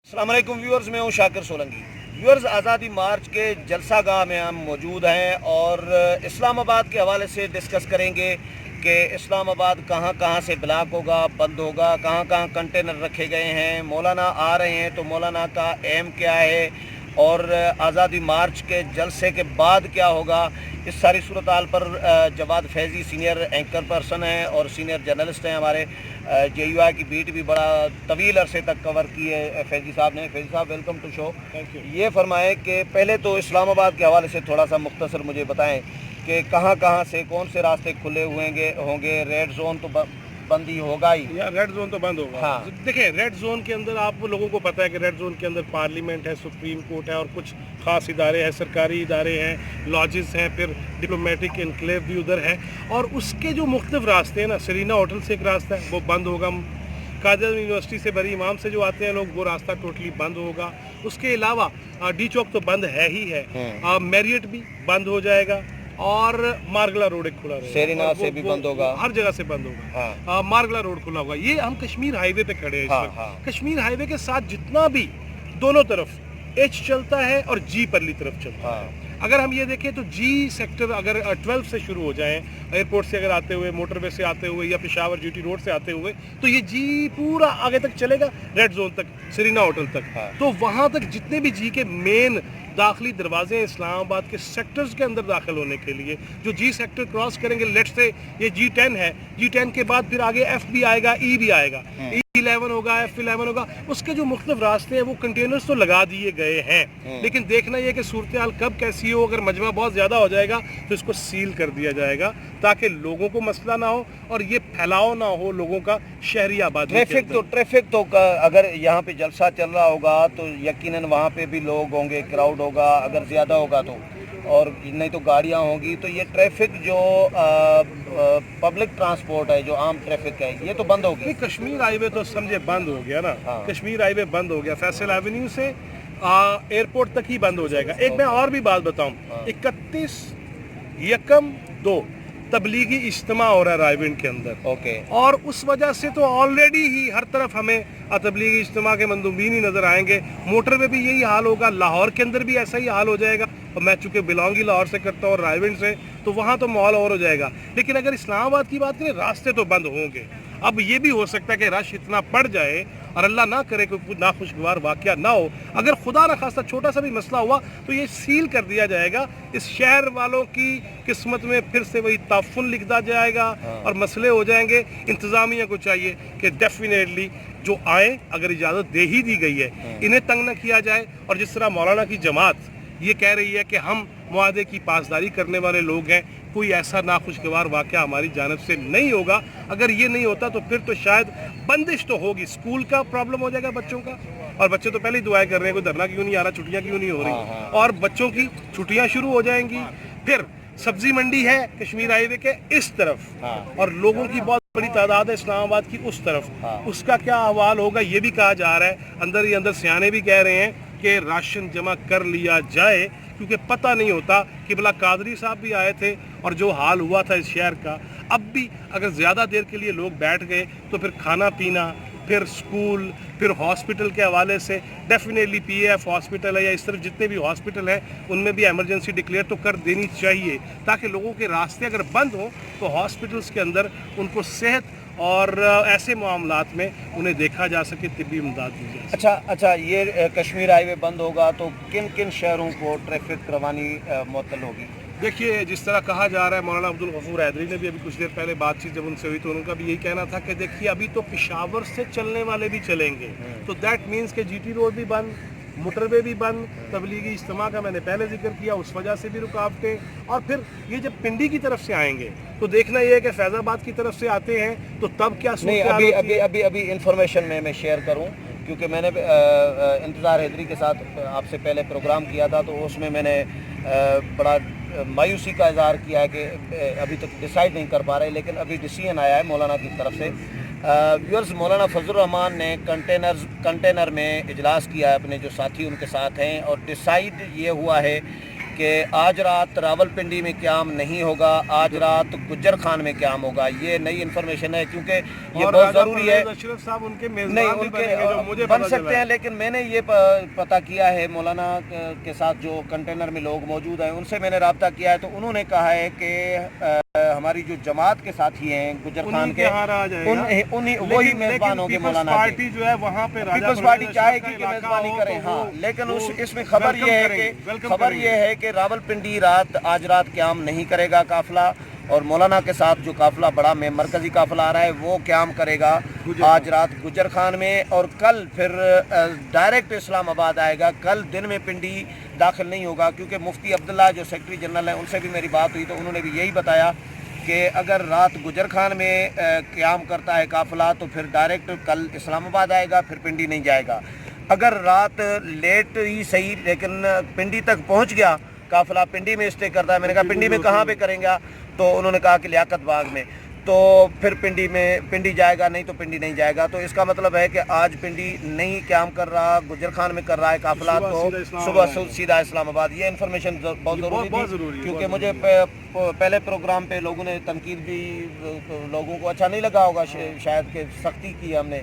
अस्सलाम वालेकुम व्यूअर्स, मैं हूं शाकिर सोलंकी। व्यूअर्स, आज़ादी मार्च के जलसा गाह में हम मौजूद हैं और इस्लामाबाद के हवाले से डिस्कस करेंगे कि इस्लामाबाद कहां कहां से ब्लॉक होगा, बंद होगा, कहां कहां कंटेनर रखे गए हैं, मौलाना आ रहे हैं तो मौलाना का एम क्या है और आज़ादी मार्च के जलसे के बाद क्या होगा। इस सारी सूरत हाल पर Jawad Faizi senior anchor person हैं और सीनियर जर्नलिस्ट हैं हमारे। JUI की बीट भी बड़ा तवील अरसे तक कवर की है फैज़ी साहब ने। फैज़ी साहब, welcome to show. Thank you. ये फरमाएं कि पहले तो इस्लामाबाद के हवाले से थोड़ा सा मुख्तसर मुझे बताएं कि कहां से कौन से रास्ते खुले होंगे। रेड जोन तो बंदी होगा ही, या रेड जोन तो बंद होगा। हाँ। देखिए, रेड जोन के अंदर आप लोगों को पता है कि रेड जोन के अंदर पार्लियामेंट है, सुप्रीम कोर्ट है और कुछ खास इदारे हैं, सरकारी इदारे हैं, लॉजेस हैं, फिर डिप्लोमेटिक इनक्लेव भी उधर है। और उसके जो मुख्तलिफ रास्ते हैं ना, सरीना होटल से एक रास्ता है वो बंद होगा, कायद यूनिवर्सिटी से बरी इमाम से जो आते हैं लोग वो रास्ता टोटली बंद होगा। उसके अलावा डी चौक तो बंद है ही है, मैरियट भी बंद हो जाएगा और मारगला रोड एक खुला रहेगा, सेरीना से भी बंद होगा, हर जगह से बंद होगा। हाँ। मारगला रोड खुला होगा। ये हम कश्मीर हाईवे पे खड़े हैं इस हाँ, वक्त। हाँ। कश्मीर हाईवे के साथ जितना भी दोनों तरफ H चलता है और G परली तरफ चलता है। हाँ। अगर हम ये देखें तो G सेक्टर अगर 12 से शुरू हो जाए, एयरपोर्ट से अगर आते हुए, मोटरवे से आते हुए या पेशावर GT रोड से आते हुए, तो ये G पूरा आगे तक चलेगा, रेड जोन तक, सरीना होटल तक। हाँ। तो वहाँ तक जितने भी G के मेन दाखिली दरवाजे हैं इस्लामाबाद के सेक्टर्स के अंदर दाखिल होने के लिए, जो G सेक्टर क्रॉस करेंगे, लेट्स से ये G10 है, G10 के बाद फिर आगे F भी आएगा, E भी आएगा, E11 होगा, F11 होगा। उसके जो मुख्तलिफ रास्ते हैं वो कंटेनर्स तो लगा दिए गए हैं, लेकिन देखना ये कि सूरत हाल कब कैसी हो। अगर मजमा बहुत ज़्यादा हो जाएगा तो इसको सील कर दिया जाएगा ताकि लोगों को मसला ना हो और ये फैलाव ना हो लोगों का शहरी आबादी। ट्रैफिक तो अगर यहाँ पे जलसा चल रहा होगा तो यकीनन वहाँ पे भी लोग होंगे, क्राउड होगा अगर ज़्यादा होगा तो, और नहीं तो गाड़ियाँ होंगी। तो ये ट्रैफिक जो पब्लिक ट्रांसपोर्ट है, जो आम ट्रैफिक है, ये तो बंद होगी। कश्मीर हाईवे तो समझे बंद हो गया ना। हाँ। कश्मीर हाईवे बंद हो गया, फैसल एवेन्यू से एयरपोर्ट तक ही बंद हो जाएगा। एक मैं और भी बात बताऊं, 31/1/2 तबलीगी इज्तिमा हो रहा है रायविंड के अंदर। ओके। और उस वजह से तो ऑलरेडी ही हर तरफ हमें तबलीगी इज्तिमा के मंदूबीन ही नजर आएंगे। मोटर में भी यही हाल होगा, लाहौर के अंदर भी ऐसा ही हाल हो जाएगा। और मैं चूंकि बिलोंग ही लाहौर से करता हूँ और रायविंड से, तो वहाँ तो माहौल और हो जाएगा। लेकिन अगर इस्लामाबाद की बात करें, रास्ते तो बंद होंगे। अब ये भी हो सकता है कि रश इतना बढ़ जाए और अल्लाह ना करे कोई नाखुशगवार वाकया ना हो। अगर खुदा ना खास्ता छोटा सा भी मसला हुआ तो ये सील कर दिया जाएगा। इस शहर वालों की किस्मत में फिर से वही ताफुन लिख दिया जाएगा और मसले हो जाएंगे। इंतज़ामिया को चाहिए कि डेफिनेटली जो आए, अगर इजाज़त दे ही दी गई है, इन्हें तंग न किया जाए। और जिस तरह मौलाना की जमात ये कह रही है कि हम मुआहदे की पासदारी करने वाले लोग हैं, कोई ऐसा नाखुशगवार वाक़या हमारी जानब से नहीं होगा। अगर ये नहीं होता तो फिर तो शायद बंदिश तो होगी, स्कूल का प्रॉब्लम हो जाएगा बच्चों का। और बच्चे तो पहले ही दुआएं कर रहे हैं, कोई धरना क्यों नहीं आ रहा, छुट्टियां क्यों नहीं हो रही, और बच्चों की छुट्टियां शुरू हो जाएंगी। फिर सब्जी मंडी है कश्मीर हाईवे के इस तरफ, और लोगों की बहुत बड़ी तादाद है इस्लामाबाद की उस तरफ। उसका क्या अहवाल होगा ये भी कहा जा रहा है। अंदर ही अंदर सियाने भी कह रहे हैं कि राशन जमा कर लिया जाए, क्योंकि पता नहीं होता कि भला कादरी साहब भी आए थे और जो हाल हुआ था इस शहर का, अब भी अगर ज़्यादा देर के लिए लोग बैठ गए तो फिर खाना पीना, फिर स्कूल, फिर हॉस्पिटल के हवाले से डेफिनेटली PAF हॉस्पिटल है या इस तरफ जितने भी हॉस्पिटल हैं उनमें भी एमरजेंसी डिक्लेयर तो कर देनी चाहिए, ताकि लोगों के रास्ते अगर बंद हों तो हॉस्पिटल्स के अंदर उनको सेहत और ऐसे मामलात में उन्हें देखा जा सके, तिब्बी इमदाद दी जाए। अच्छा, ये कश्मीर हाईवे बंद होगा तो किन किन शहरों को ट्रैफिक रवानी मुअत्तल होगी? देखिए, जिस तरह कहा जा रहा है, मौलाना अब्दुल गफूर हैदरी ने भी अभी कुछ देर पहले बातचीत जब उनसे हुई तो उनका भी यही कहना था कि देखिए अभी तो पेशावर से चलने वाले भी चलेंगे, तो दैट मीन्स के GT रोड भी बंद, मोटरवे भी बंद, तबलीगी इज्तिमा का मैंने पहले जिक्र किया, उस वजह से भी रुकावटें। और फिर ये जब पिंडी की तरफ से आएंगे तो देखना ये है कि फैज़ाबाद की तरफ से आते हैं तो तब क्या नहीं, अभी इंफॉर्मेशन मैं शेयर करूं, क्योंकि मैंने इंतज़ार हैदरी के साथ आपसे पहले प्रोग्राम किया था, तो उसमें मैंने बड़ा मायूसी का इज़हार किया है कि अभी तक डिसाइड नहीं कर पा रहे, लेकिन अभी डिसीजन आया है मौलाना की तरफ से। व्यूअर्स, मौलाना फजलुर रहमान ने कंटेनर में इजलास किया है अपने जो साथी उनके साथ हैं, और डिसाइड ये हुआ है کہ آج رات راولپنڈی میں قیام نہیں ہوگا, آج رات گجر خان میں قیام ہوگا. یہ نئی انفارمیشن ہے کیونکہ یہ بہت ضروری ہے. اشرف صاحب ان کے نہیں, میزبان ان بھی کے بنیں گے جو مجھے بن پتہ سکتے چلا ہیں, لیکن میں نے یہ پتہ کیا ہے مولانا کے ساتھ جو کنٹینر میں لوگ موجود ہیں ان سے میں نے رابطہ کیا ہے, تو انہوں نے کہا ہے کہ ہماری جو جماعت کے ساتھی ہیں گجر خان کے, وہی میزبان ہوں گے مولانا کے. پارٹی جو ہے وہاں پہ پیپلز پارٹی چاہے گی کہ میزبانی کریں, ہاں, لیکن اس میں خبر یہ ہے کہ راولپنڈی آج رات قیام نہیں کرے گا قافلہ, اور مولانا کے ساتھ جو قافلہ بڑا میں مرکزی قافلہ آ رہا ہے وہ قیام کرے گا آج رات گجر خان میں, اور کل پھر ڈائریکٹ اسلام آباد آئے گا. کل دن میں پنڈی داخل نہیں ہوگا کیونکہ مفتی عبداللہ جو سیکرٹری جنرل ہیں ان سے بھی میری بات ہوئی تو انہوں نے بھی یہی بتایا کہ اگر رات گجر خان میں قیام کرتا ہے قافلہ تو پھر ڈائریکٹ کل اسلام آباد آئے گا, پھر پنڈی نہیں جائے گا. اگر رات لیٹ ہی صحیح لیکن پنڈی تک پہنچ گیا قافلہ, پنڈی میں اسٹے کرتا ہے, میں نے کہا پنڈی میں کہاں پہ کریں گا, تو انہوں نے کہا کہ لیاقت باغ میں, تو پھر پنڈی جائے گا, نہیں تو پنڈی نہیں جائے گا. تو اس کا مطلب ہے کہ آج پنڈی نہیں قیام کر رہا, گجر خان میں کر رہا ہے قافلہ, تو صبح سیدھا اسلام آباد. یہ انفارمیشن بہت ضروری تھی کیونکہ مجھے پہلے پروگرام پہ لوگوں نے تنقید بھی, لوگوں کو اچھا نہیں لگا ہوگا شاید کہ سختی کی ہم نے,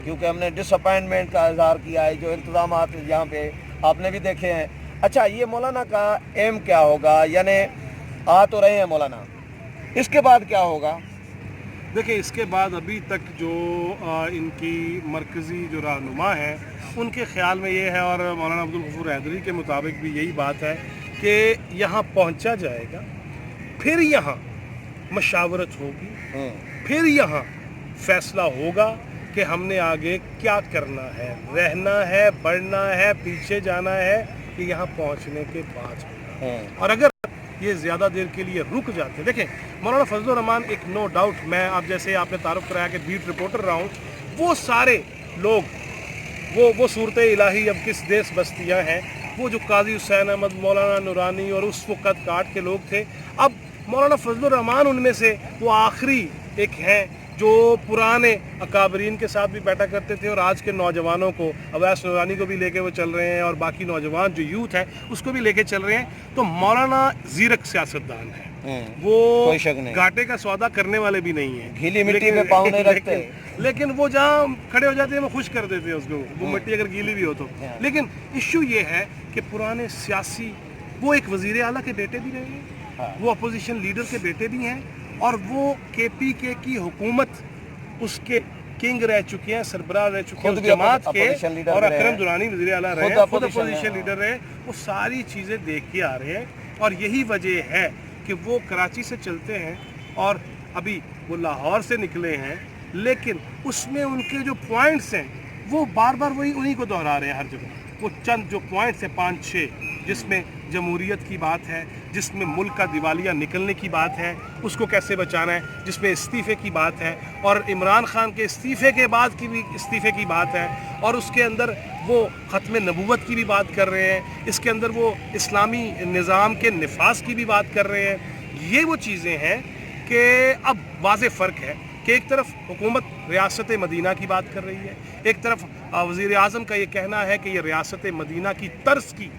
کیونکہ ہم نے ڈس اپوائنٹمنٹ کا اظہار کیا ہے, جو انتظامات یہاں پہ آپ نے بھی دیکھے ہیں. اچھا, یہ مولانا کا ایم کیا ہوگا, یعنی آ تو رہے ہیں مولانا, اس کے بعد کیا ہوگا؟ دیکھیں, اس کے بعد ابھی تک جو ان کی مرکزی جو رہنما ہیں ان کے خیال میں یہ ہے, اور مولانا عبدالغفور حیدری کے مطابق بھی یہی بات ہے کہ یہاں پہنچا جائے گا, پھر یہاں مشاورت ہوگی, پھر یہاں فیصلہ ہوگا کہ ہم نے آگے کیا کرنا ہے, رہنا ہے, بڑھنا ہے, پیچھے جانا ہے, کہ یہاں پہنچنے کے بعد. اور اگر یہ زیادہ دیر کے لیے رک جاتے, دیکھیں مولانا فضل الرحمان ایک نو ڈاؤٹ, میں آپ جیسے آپ نے تعارف کرایا کہ بیٹ رپورٹر رہا ہوں, وہ سارے لوگ وہ صورت الہی اب کس دیس بستیاں ہیں, وہ جو قاضی حسین احمد, مولانا نورانی اور اس وقت کاٹ کے لوگ تھے, اب مولانا فضل الرحمان ان میں سے وہ آخری ایک ہیں جو پرانے اکابرین کے ساتھ بھی بیٹھا کرتے تھے, اور آج کے نوجوانوں کو, اویس نورانی کو بھی لے کے وہ چل رہے ہیں, اور باقی نوجوان جو یوتھ ہے اس کو بھی لے کے چل رہے ہیں. تو مولانا زیرک سیاستدان ہے, وہ گھاٹے کا سودا کرنے والے بھی نہیں ہیں, گیلی مٹی میں پاؤں نہیں رکھتے, لیکن وہ جہاں کھڑے ہو جاتے ہیں وہ خوش کر دیتے ہیں اس کو, وہ مٹی اگر گیلی بھی ہو تو. لیکن ایشو یہ ہے کہ پرانے سیاسی, وہ ایک وزیر اعلیٰ کے بیٹے بھی رہے ہیں, وہ اپوزیشن لیڈر کے بیٹے بھی ہیں, اور وہ کے پی کے کی حکومت اس کے کنگ رہ چکے ہیں, سربراہ رہ چکے ہیں اس جماعت کے, اور اکرم درانی وزیر اعلیٰ رہے, خود اپوزیشن لیڈر رہے, وہ ساری چیزیں دیکھ کے آ رہے ہیں. اور یہی وجہ ہے کہ وہ کراچی سے چلتے ہیں, اور ابھی وہ لاہور سے نکلے ہیں, لیکن اس میں ان کے جو پوائنٹس ہیں وہ بار بار وہی انہی کو دہرا رہے ہیں ہر جگہ. وہ چند جو پوائنٹس ہیں 5-6, جس میں جمہوریت کی بات ہے, جس میں ملک کا دیوالیہ نکلنے کی بات ہے, اس کو کیسے بچانا ہے, جس میں استعفے کی بات ہے, اور عمران خان کے استعفے کے بعد کی بھی استعفے کی بات ہے, اور اس کے اندر وہ ختم نبوت کی بھی بات کر رہے ہیں, اس کے اندر وہ اسلامی نظام کے نفاذ کی بھی بات کر رہے ہیں. یہ وہ چیزیں ہیں کہ اب واضح فرق ہے کہ ایک طرف حکومت ریاست مدینہ کی بات کر رہی ہے, ایک طرف وزیر اعظم کا یہ کہنا ہے کہ یہ ریاست مدینہ کی طرز کی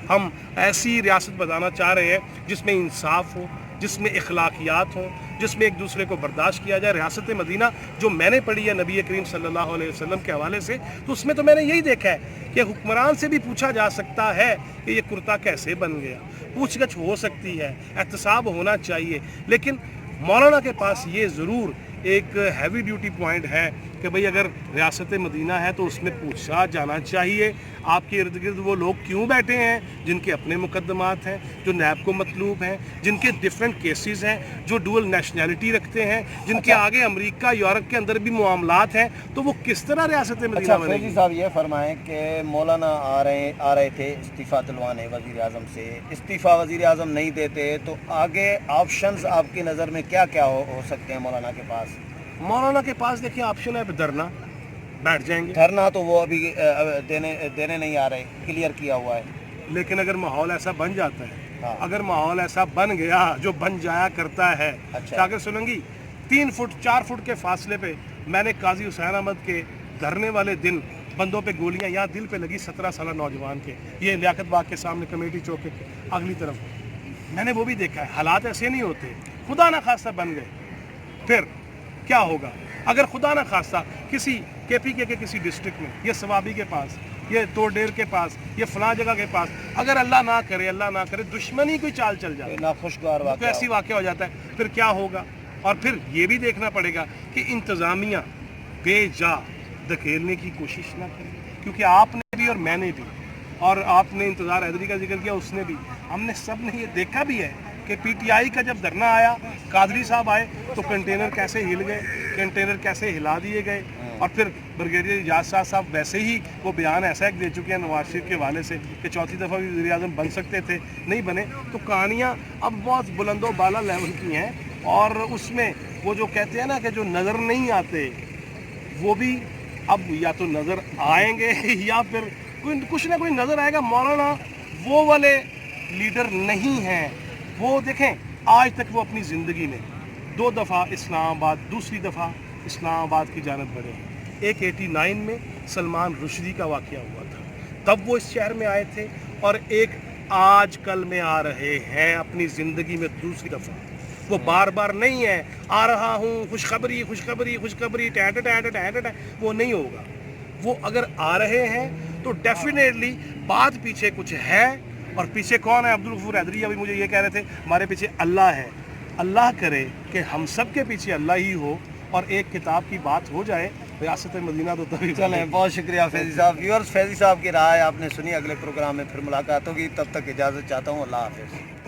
ہم ایسی ریاست بنانا چاہ رہے ہیں جس میں انصاف ہو, جس میں اخلاقیات ہوں, جس میں ایک دوسرے کو برداشت کیا جائے. ریاست مدینہ جو میں نے پڑھی ہے نبی کریم صلی اللہ علیہ وسلم کے حوالے سے, تو اس میں تو میں نے یہی دیکھا ہے کہ حکمران سے بھی پوچھا جا سکتا ہے کہ یہ کرتا کیسے بن گیا, پوچھ گچھ ہو سکتی ہے, احتساب ہونا چاہیے. لیکن مولانا کے پاس یہ ضرور ایک ہیوی ڈیوٹی پوائنٹ ہے کہ بھئی اگر ریاست مدینہ ہے تو اس میں پوچھا جانا چاہیے آپ کے ارد گرد وہ لوگ کیوں بیٹھے ہیں جن کے اپنے مقدمات ہیں, جو نیب کو مطلوب ہیں, جن کے ڈیفرنٹ کیسز ہیں, جو ڈول نیشنلٹی رکھتے ہیں, جن کے آگے امریکہ یورپ کے اندر بھی معاملات ہیں, تو وہ کس طرح ریاست مدینہ بنے گی؟ صاحب یہ فرمائیں کہ مولانا آ رہے تھے استعفیٰ دلوانے وزیر اعظم سے, استعفیٰ وزیر اعظم نہیں دیتے تو آگے آپشنز آپ کی نظر میں کیا کیا ہو سکتے ہیں مولانا کے پاس؟ مولانا کے پاس دیکھیں آپشن ہے دھرنا, بیٹھ جائیں گے. دھرنا تو وہ ابھی دینے نہیں آ رہے, کلیئر کیا ہوا ہے. لیکن اگر ماحول ایسا بن جاتا ہے, اگر ماحول ایسا بن گیا جو بن جایا کرتا ہے, اگر سنیں گی 3 فٹ 4 فٹ کے فاصلے پہ میں نے قاضی حسین احمد کے دھرنے والے دن बंदों पे गोलियां, यहाँ दिल पे लगी 17 साल नौजवान के, ये लियाकत बाग के सामने कमेटी चौक के अगली तरफ, मैंने वो भी देखा है। हालात ऐसे नहीं होते, खुदा ना खास्ता बन गए फिर क्या होगा? अगर खुदा ना खास्ता किसी KPK के किसी डिस्ट्रिक्ट में, ये सवाबी के पास, ये तोड़ेर के पास, ये फलां जगह के पास, अगर अल्लाह ना करे दुश्मनी कोई चाल चल जाए, नाखुशगवार तो वाक़या ऐसी वाक़या हो जाता है, फिर क्या होगा? और फिर ये भी देखना पड़ेगा कि इंतज़ामिया बेजा धकेलने की कोशिश ना करे, क्योंकि आपने भी और मैंने भी, और आपने इंतज़ार हैदरी का जिक्र किया, उसने भी, हमने सब ने ये देखा भी है कि PTI का जब धरना आया, कादरी साहब आए तो कंटेनर कैसे हिल गए, कंटेनर कैसे हिला दिए गए, और फिर ब्रिगेडियर इजाज साहब वैसे ही वो बयान ऐसा एक दे चुके हैं नवाज शरीफ के हवाले से कि चौथी दफ़ा भी वज़ीर आज़म बन सकते थे, नहीं बने। तो कहानियाँ अब बहुत बुलंदो बाला लेवल की हैं, और उसमें वो जो कहते हैं ना कि जो नज़र नहीं आते वो भी अब या तो नज़र आएंगे या फिर कोई कुछ ना कोई नज़र आएगा। मौलाना वो वाले लीडर नहीं हैं, वो देखें आज तक वो अपनी ज़िंदगी में 2 दफ़ा इस्लामाबाद, दूसरी दफ़ा इस्लामाबाद की जानब बढ़े। एक 89 में सलमान रुश्दी का वाक़या हुआ था, तब वो इस शहर में आए थे, और एक आज कल में आ रहे हैं अपनी ज़िंदगी में दूसरी दफ़ा। वो बार बार नहीं है आ रहा हूँ खुशखबरी खुशखबरी खुशखबरी टैट टैट टैट टैट, वो नहीं होगा। वो अगर आ रहे हैं तो डेफिनेटली बात पीछे कुछ है, और पीछे कौन है? अब्दुल गफूर हैदरी अभी मुझे ये कह रहे थे हमारे पीछे अल्लाह है। अल्लाह करे कि हम सब के पीछे अल्लाह ही हो, और एक किताब की बात हो जाए रियासत मदीना, तो तभी चलें। बहुत शुक्रिया फैज़ी साहब। व्यूअर्स, फैज़ी साहब की राय आपने सुनी, अगले प्रोग्राम में फिर मुलाकात होगी, तब तक इजाज़त चाहता हूँ। अल्लाह हाफ़िज़।